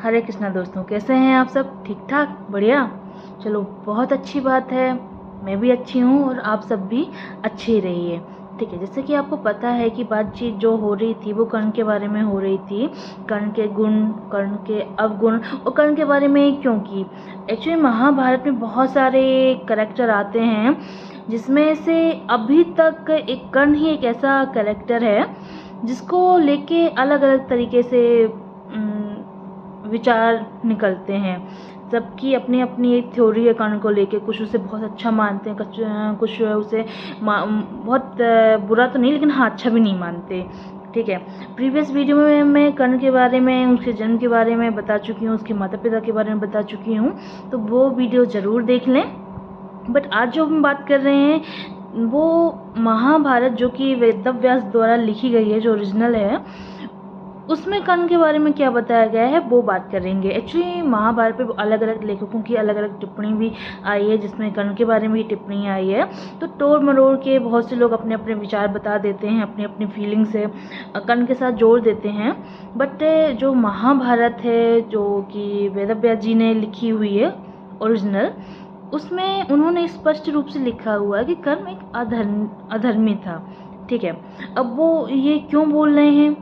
हरे कृष्णा दोस्तों, कैसे हैं आप सब? ठीक ठाक, बढ़िया। चलो, बहुत अच्छी बात है। मैं भी अच्छी हूँ और आप सब भी अच्छे रहिए। ठीक है, जैसे कि आपको पता है कि बातचीत जो हो रही थी वो कर्ण के बारे में हो रही थी। कर्ण के गुण, कर्ण के अवगुण और कर्ण के बारे में क्यों की। एक्चुअली महाभारत में बहुत सारे कैरेक्टर आते हैं, जिसमें से अभी तक एक कर्ण ही एक ऐसा कैरेक्टर है जिसको लेके अलग अलग तरीके से विचार निकलते हैं। सबकी अपनी अपनी एक थ्योरी है कर्ण को लेके। कुछ उसे बहुत अच्छा मानते हैं, कुछ उसे बहुत बुरा तो नहीं, लेकिन हाँ अच्छा भी नहीं मानते। ठीक है, प्रीवियस वीडियो में मैं कर्ण के बारे में, उसके जन्म के बारे में बता चुकी हूँ, उसके माता पिता के बारे में बता चुकी हूँ, तो वो वीडियो ज़रूर देख लें। बट आज जो हम बात कर रहे हैं वो महाभारत, जो कि वेदव्यास द्वारा लिखी गई है, जो ओरिजिनल है, उसमें कर्ण के बारे में क्या बताया गया है वो बात करेंगे। एक्चुअली महाभारत पे अलग अलग लेखकों की अलग अलग टिप्पणी भी आई है, जिसमें कर्ण के बारे में ही टिप्पणी आई है। तो तोड़ मरोड़ के बहुत से लोग अपने अपने विचार बता देते हैं, अपनी अपनी फीलिंग से कर्ण के साथ जोड़ देते हैं। बट जो महाभारत है, जो कि वेदव्यास जी ने लिखी हुई है ओरिजिनल, उसमें उन्होंने स्पष्ट रूप से लिखा हुआ है कि कर्ण एक अधर्मी था। ठीक है, अब वो ये क्यों बोल रहे हैं?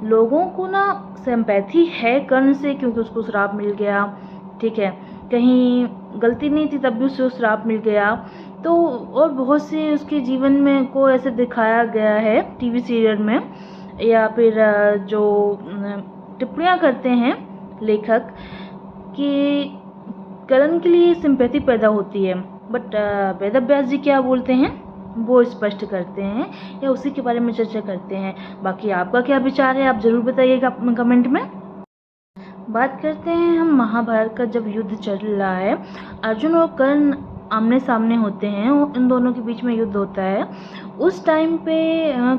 लोगों को ना सिंपैथी है कर्ण से, क्योंकि उसको श्राप मिल गया। ठीक है, कहीं गलती नहीं थी तब भी उसे श्राप मिल गया। तो और बहुत से उसके जीवन में को ऐसे दिखाया गया है टीवी सीरियल में, या फिर जो टिप्पणियाँ करते हैं लेखक कि कर्ण के लिए सिंपैथी पैदा होती है। बट वेदव्यास जी क्या बोलते हैं वो स्पष्ट करते हैं, या उसी के बारे में चर्चा करते हैं। बाकी आपका क्या विचार है आप ज़रूर बताइएगा कमेंट में। बात करते हैं हम महाभारत का। जब युद्ध चल रहा है, अर्जुन और कर्ण आमने सामने होते हैं और इन दोनों के बीच में युद्ध होता है। उस टाइम पे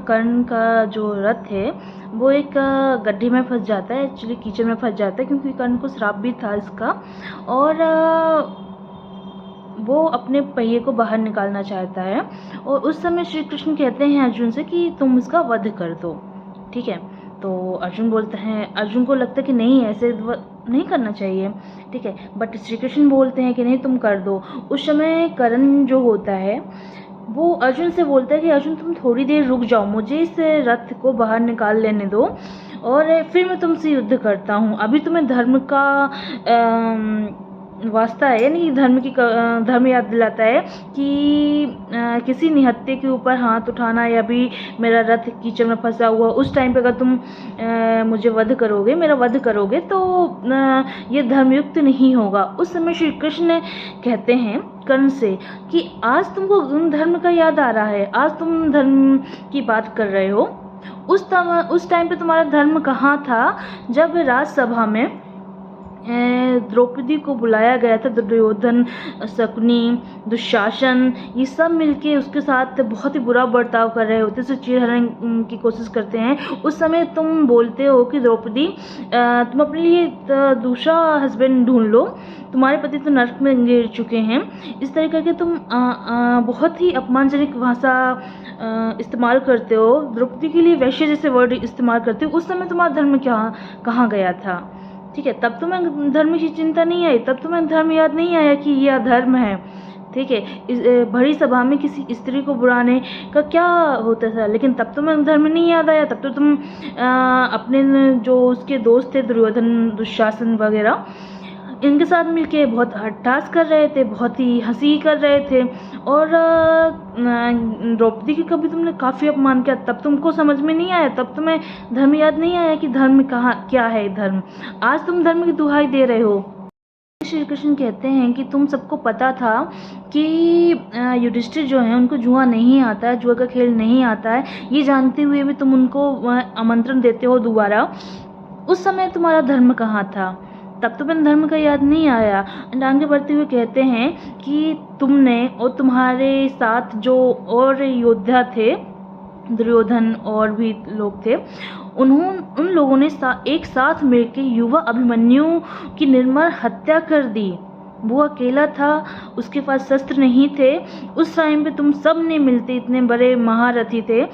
कर्ण का जो रथ है वो एक गड्ढे में फंस जाता है, एक्चुअली कीचड़ में फंस जाता है, क्योंकि कर्ण को श्राप भी था इसका। और वो अपने पहिए को बाहर निकालना चाहता है, और उस समय श्री कृष्ण कहते हैं अर्जुन से कि तुम इसका वध कर दो। ठीक है, तो अर्जुन बोलता है, अर्जुन को लगता है कि नहीं, ऐसे नहीं करना चाहिए। ठीक है, बट श्री कृष्ण बोलते हैं कि नहीं, तुम कर दो। उस समय कर्ण जो होता है वो अर्जुन से बोलता है कि अर्जुन तुम थोड़ी देर रुक जाओ, मुझे इस रथ को बाहर निकाल लेने दो और फिर मैं तुमसे युद्ध करता हूँ। अभी तुम्हें धर्म का वास्ता है, यानी धर्म याद दिलाता है कि किसी निहत्थे के ऊपर हाथ उठाना, या भी मेरा रथ कीचड़ में फंसा हुआ, उस टाइम पे अगर तुम मुझे वध करोगे, मेरा वध करोगे, तो ये धर्मयुक्त नहीं होगा। उस समय श्री कृष्ण कहते हैं कर्ण से कि आज तुमको धर्म का याद आ रहा है, आज तुम धर्म की बात कर रहे हो। उस टाइम पे तुम्हारा धर्म कहाँ था, जब राजसभा में द्रौपदी को बुलाया गया था। दुर्योधन, शकुनी, दुशासन, ये सब मिलके उसके साथ बहुत ही बुरा बर्ताव कर रहे होते, उसे चीरहरण की कोशिश करते हैं। उस समय तुम बोलते हो कि द्रौपदी तुम अपने लिए दूसरा हस्बैंड ढूंढ लो, तुम्हारे पति तो नरक में गिर चुके हैं। इस तरह करके तुम बहुत ही अपमानजनक भाषा इस्तेमाल करते हो, द्रौपदी के लिए वैश्य जैसे वर्ड इस्तेमाल करते हो। उस समय तुम्हारा धर्म कहाँ गया था? ठीक है, तब तुम्हें धर्म की चिंता नहीं आई, तब तुम्हें धर्म याद नहीं आया कि यह अधर्म है। ठीक है, इस बड़ी सभा में किसी स्त्री को बुलाने का क्या होता था, लेकिन तब तुम्हें धर्म नहीं याद आया। तब तो तुम अपने जो उसके दोस्त थे, दुर्योधन, दुशासन वगैरह, इनके साथ मिलके बहुत हट्टास कर रहे थे, बहुत ही हंसी कर रहे थे, और द्रौपदी की कभी तुमने काफ़ी अपमान किया। तब तुमको समझ में नहीं आया, तब तुम्हें धर्म याद नहीं आया कि धर्म कहाँ क्या है धर्म। आज तुम धर्म की दुहाई दे रहे हो। श्री कृष्ण कहते हैं कि तुम सबको पता था कि युधिष्ठिर जो है उनको जुआ नहीं आता है, जुआ का खेल नहीं आता है, ये जानते हुए भी तुम उनको आमंत्रण देते हो दोबारा। उस समय तुम्हारा धर्म कहाँ था? तब तुम्हें धर्म का याद नहीं आया। आगे बढ़ते हुए कहते हैं कि तुमने और तुम्हारे साथ जो और योद्धा थे, दुर्योधन और भी लोग थे, उन लोगों ने एक साथ मिलकर युवा अभिमन्यु की निर्मम हत्या कर दी। वो अकेला था, उसके पास शस्त्र नहीं थे। उस टाइम पे तुम सब ने मिलते, इतने बड़े महारथी थे,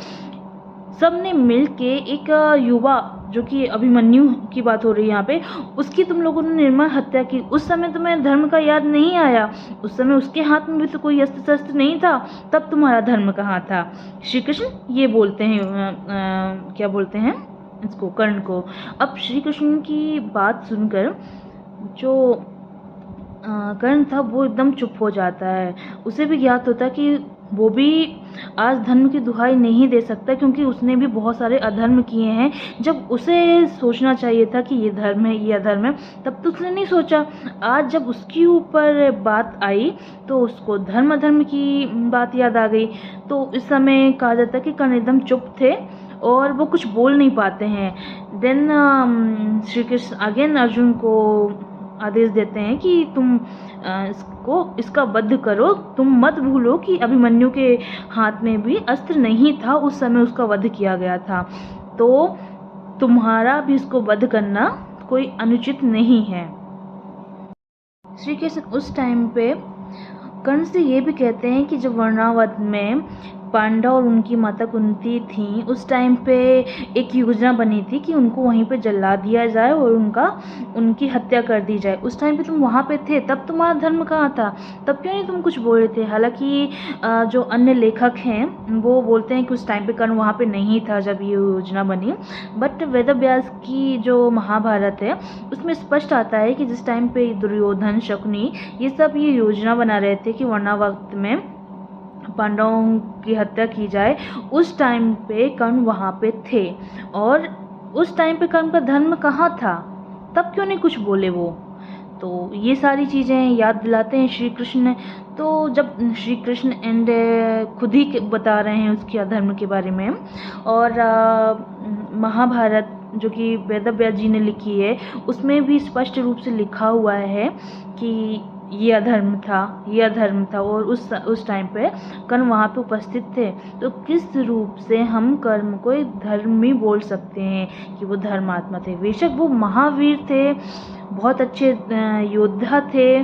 सब ने मिल के एक युवा, जो कि अभिमन्यु की बात हो रही है यहाँ पे, उसकी तुम लोगों ने निर्मम हत्या की। उस समय तुम्हें धर्म का याद नहीं आया? उस समय उसके हाथ में भी तो कोई अस्त्र शस्त्र नहीं था, तब तुम्हारा धर्म कहाँ था? श्री कृष्ण ये बोलते हैं, क्या बोलते हैं इसको, कर्ण को। अब श्री कृष्ण की बात सुनकर जो कर्ण था वो एकदम चुप हो जाता है। उसे भी ज्ञात होता है कि वो भी आज धर्म की दुहाई नहीं दे सकता, क्योंकि उसने भी बहुत सारे अधर्म किए हैं। जब उसे सोचना चाहिए था कि ये धर्म है, ये अधर्म है, तब तो उसने नहीं सोचा। आज जब उसके ऊपर बात आई तो उसको धर्म अधर्म की बात याद आ गई। तो इस समय कहा जाता है कि कर्ण एकदम चुप थे और वो कुछ बोल नहीं पाते हैं। देन श्री कृष्ण अगेन अर्जुन को आदेश देते हैं कि तुम इसका वध करो। तुम मत भूलो कि अभिमन्यु के हाथ में भी अस्त्र नहीं था, उस समय उसका वध किया गया था, तो तुम्हारा भी इसको वध करना कोई अनुचित नहीं है। श्री कृष्ण उस टाइम पे कर्ण से ये भी कहते हैं कि जब वर्णावत में पांडव और उनकी माता कुंती थी, उस टाइम पे एक योजना बनी थी कि उनको वहीं पे जला दिया जाए और उनकी हत्या कर दी जाए। उस टाइम पे तुम वहाँ पे थे, तब तुम्हारा धर्म कहाँ था? तब क्यों नहीं तुम कुछ बोल रहे थे? हालांकि जो अन्य लेखक हैं वो बोलते हैं कि उस टाइम पे कर्ण वहाँ पे नहीं था जब ये योजना बनी, बट वेद व्यास की जो महाभारत है उसमें स्पष्ट आता है कि जिस टाइम पे दुर्योधन, शकुनी ये सब ये योजना बना रहे थे कि वर्णावत में पांडवों की हत्या की जाए, उस टाइम पे कर्ण वहाँ पे थे। और उस टाइम पे कर्ण का धर्म कहाँ था? तब क्यों नहीं कुछ बोले वो? तो ये सारी चीज़ें याद दिलाते हैं श्री कृष्ण ने। तो जब श्री कृष्ण एंड खुद ही बता रहे हैं उसके अधर्म के बारे में, और महाभारत जो कि वेद व्यास जी ने लिखी है उसमें भी स्पष्ट रूप से लिखा हुआ है कि ये अधर्म था और उस टाइम पे कर्ण वहाँ पे उपस्थित थे। तो किस रूप से हम कर्म को एक धर्मी बोल सकते हैं कि वो धर्मात्मा थे? बेशक वो महावीर थे, बहुत अच्छे योद्धा थे,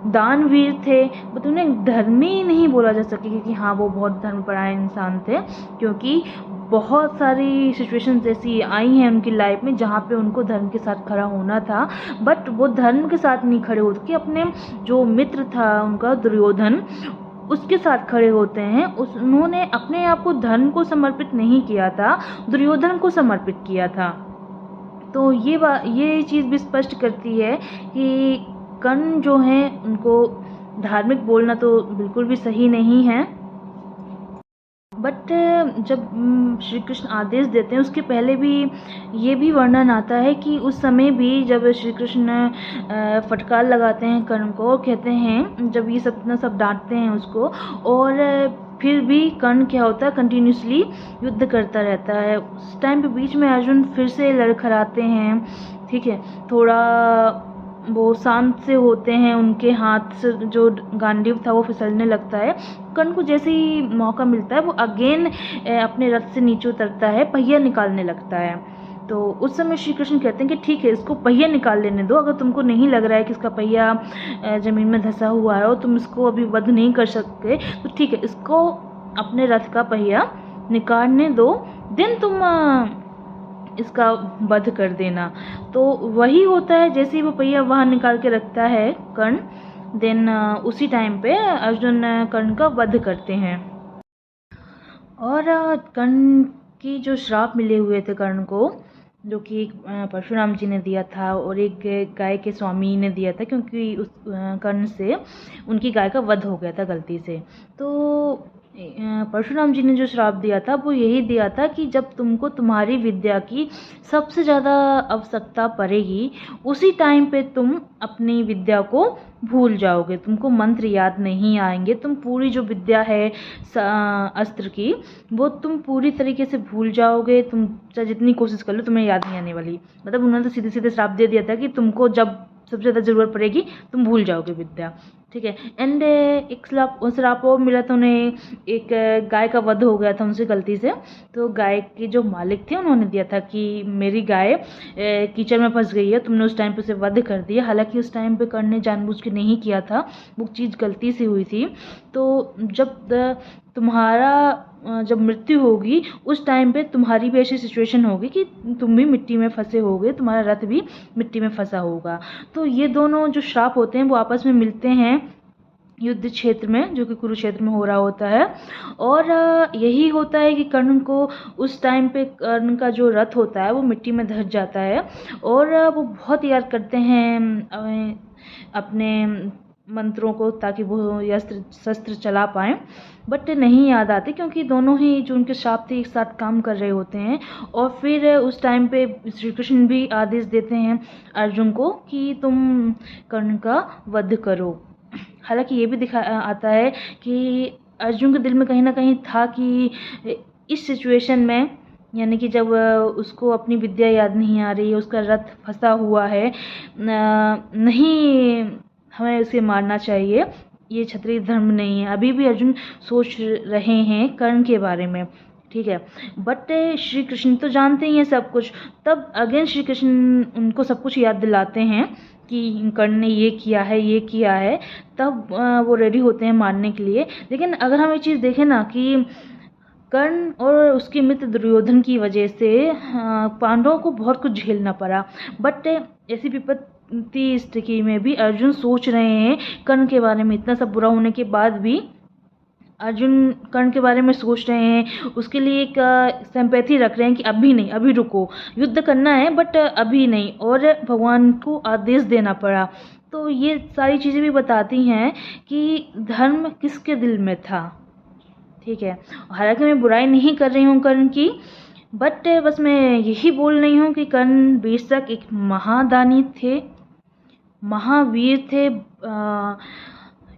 दानवीर थे, बट उन्हें धर्मी नहीं बोला जा सके कि हाँ वो बहुत धर्मपरायण इंसान थे, क्योंकि बहुत सारी सिचुएशंस ऐसी आई हैं उनकी लाइफ में जहाँ पे उनको धर्म के साथ खड़ा होना था, बट वो धर्म के साथ नहीं खड़े होते कि अपने जो मित्र था उनका दुर्योधन, उसके साथ खड़े होते हैं। उन्होंने अपने आप को धर्म को समर्पित नहीं किया था, दुर्योधन को समर्पित किया था। तो ये चीज़ भी स्पष्ट करती है कि कर्ण जो हैं उनको धार्मिक बोलना तो बिल्कुल भी सही नहीं है। बट जब श्री कृष्ण आदेश देते हैं उसके पहले भी ये भी वर्णन आता है कि उस समय भी जब श्री कृष्ण फटकार लगाते हैं कर्ण को और कहते हैं, जब ये सब इतना सब डांटते हैं उसको, और फिर भी कर्ण क्या होता है, कंटिन्यूसली युद्ध करता रहता है। उस टाइम पे बीच में अर्जुन फिर से लड़खड़ाते हैं, ठीक है, थोड़ा वो शांत से होते हैं, उनके हाथ से जो गांडीव था वो फिसलने लगता है। कर्ण को जैसे ही मौका मिलता है वो अगेन अपने रथ से नीचे उतरता है, पहिया निकालने लगता है। तो उस समय श्री कृष्ण कहते हैं कि ठीक है, इसको पहिया निकाल लेने दो। अगर तुमको नहीं लग रहा है कि इसका पहिया ज़मीन में धंसा हुआ है और तुम इसको अभी वध नहीं कर सकते, तो ठीक है, इसको अपने रथ का पहिया निकालने दो, देन तुम इसका वध कर देना। तो वही होता है, जैसे ही वो पहिया वहाँ निकाल के रखता है कर्ण, देन उसी टाइम पे अर्जुन कर्ण का वध करते हैं। और कर्ण की जो श्राप मिले हुए थे कर्ण को, जो कि एक परशुराम जी ने दिया था और एक गाय के स्वामी ने दिया था, क्योंकि उस कर्ण से उनकी गाय का वध हो गया था गलती से। तो परशुराम जी ने जो श्राप दिया था वो यही दिया था कि जब तुमको तुम्हारी विद्या की सबसे ज़्यादा आवश्यकता पड़ेगी, उसी टाइम पे तुम अपनी विद्या को भूल जाओगे, तुमको मंत्र याद नहीं आएंगे, तुम पूरी जो विद्या है अस्त्र की वो तुम पूरी तरीके से भूल जाओगे। तुम चाहे जितनी कोशिश कर लो तुम्हें याद नहीं आने वाली। उन्होंने तो सीधे सीधे श्राप दे दिया था कि तुमको जब सबसे ज़्यादा ज़रूरत पड़ेगी तुम भूल जाओगे विद्या, ठीक। ठीक है। एंड एक श्राप और मिला था उन्हें, एक गाय का वध हो गया था उनसे गलती से। तो गाय के जो मालिक थे उन्होंने दिया था कि मेरी गाय कीचड़ में फंस गई है, तुमने उस टाइम पे उसे वध कर दिया। हालांकि उस टाइम पे कर्ण ने जानबूझ के नहीं किया था, वो चीज़ गलती से हुई थी। तो जब तुम्हारा जब मृत्यु होगी उस टाइम पे तुम्हारी भी ऐसी सिचुएशन होगी कि तुम भी मिट्टी में फंसे होगे, तुम्हारा रथ भी मिट्टी में फंसा होगा। तो ये दोनों जो श्राप होते हैं वो आपस में मिलते हैं युद्ध क्षेत्र में, जो कि कुरुक्षेत्र में हो रहा होता है। और यही होता है कि कर्ण को उस टाइम पे कर्ण का जो रथ होता है वो मिट्टी में धंस जाता है और वो बहुत याद करते हैं अपने मंत्रों को ताकि वो अस्त्र शस्त्र चला पाएँ, बट नहीं याद आते क्योंकि दोनों ही जो उनके श्राप थे एक साथ काम कर रहे होते हैं। और फिर उस टाइम पे श्री कृष्ण भी आदेश देते हैं अर्जुन को कि तुम कर्ण का वध करो। हालांकि ये भी आता है कि अर्जुन के दिल में कहीं ना कहीं था कि इस सिचुएशन में, यानी कि जब उसको अपनी विद्या याद नहीं आ रही है, उसका रथ फंसा हुआ है, नहीं हमें उसे मारना चाहिए, ये क्षत्रिय धर्म नहीं है। अभी भी अर्जुन सोच रहे हैं कर्ण के बारे में, ठीक है। बट श्री कृष्ण तो जानते ही हैं सब कुछ। तब अगेन श्री कृष्ण उनको सब कुछ याद दिलाते हैं कि कर्ण ने ये किया है, ये किया है, तब वो रेडी होते हैं मारने के लिए। लेकिन अगर हम ये चीज़ देखें ना कि कर्ण और उसके मित्र दुर्योधन की वजह से पांडवों को बहुत कुछ झेलना पड़ा। बट ऐसी विपत्ति स्थिति में भी अर्जुन सोच रहे हैं कर्ण के बारे में। इतना सब बुरा होने के बाद भी अर्जुन कर्ण के बारे में सोच रहे हैं, उसके लिए एक सिंपैथी रख रहे हैं कि अभी नहीं, अभी रुको, युद्ध करना है बट अभी नहीं। और भगवान को आदेश देना पड़ा। तो ये सारी चीज़ें भी बताती हैं कि धर्म किसके दिल में था, ठीक है। हालांकि मैं बुराई नहीं कर रही हूँ कर्ण की, बट बस मैं यही बोल रही हूँ कि कर्ण बेशक एक महादानी थे, महावीर थे,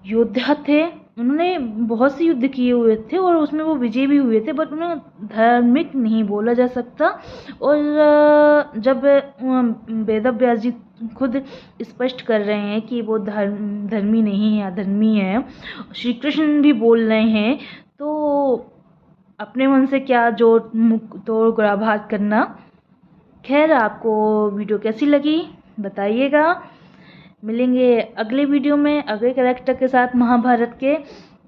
योद्धा थे। उन्होंने बहुत से युद्ध किए हुए थे और उसमें वो विजय भी हुए थे, बट उन्हें धार्मिक नहीं बोला जा सकता। और जब वेदव्यास जी खुद स्पष्ट कर रहे हैं कि वो धर्मी नहीं है, अधर्मी है, श्री कृष्ण भी बोल रहे हैं, तो अपने मन से क्या जोड़ तोड़ गुड़ाभात करना। खैर, आपको वीडियो कैसी लगी बताइएगा। मिलेंगे अगले वीडियो में अगले कैरेक्टर के साथ महाभारत के।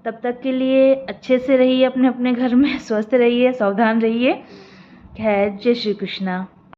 तब तक के लिए अच्छे से रहिए अपने अपने घर में, स्वस्थ रहिए, सावधान रहिए। खैर, जय श्री कृष्णा।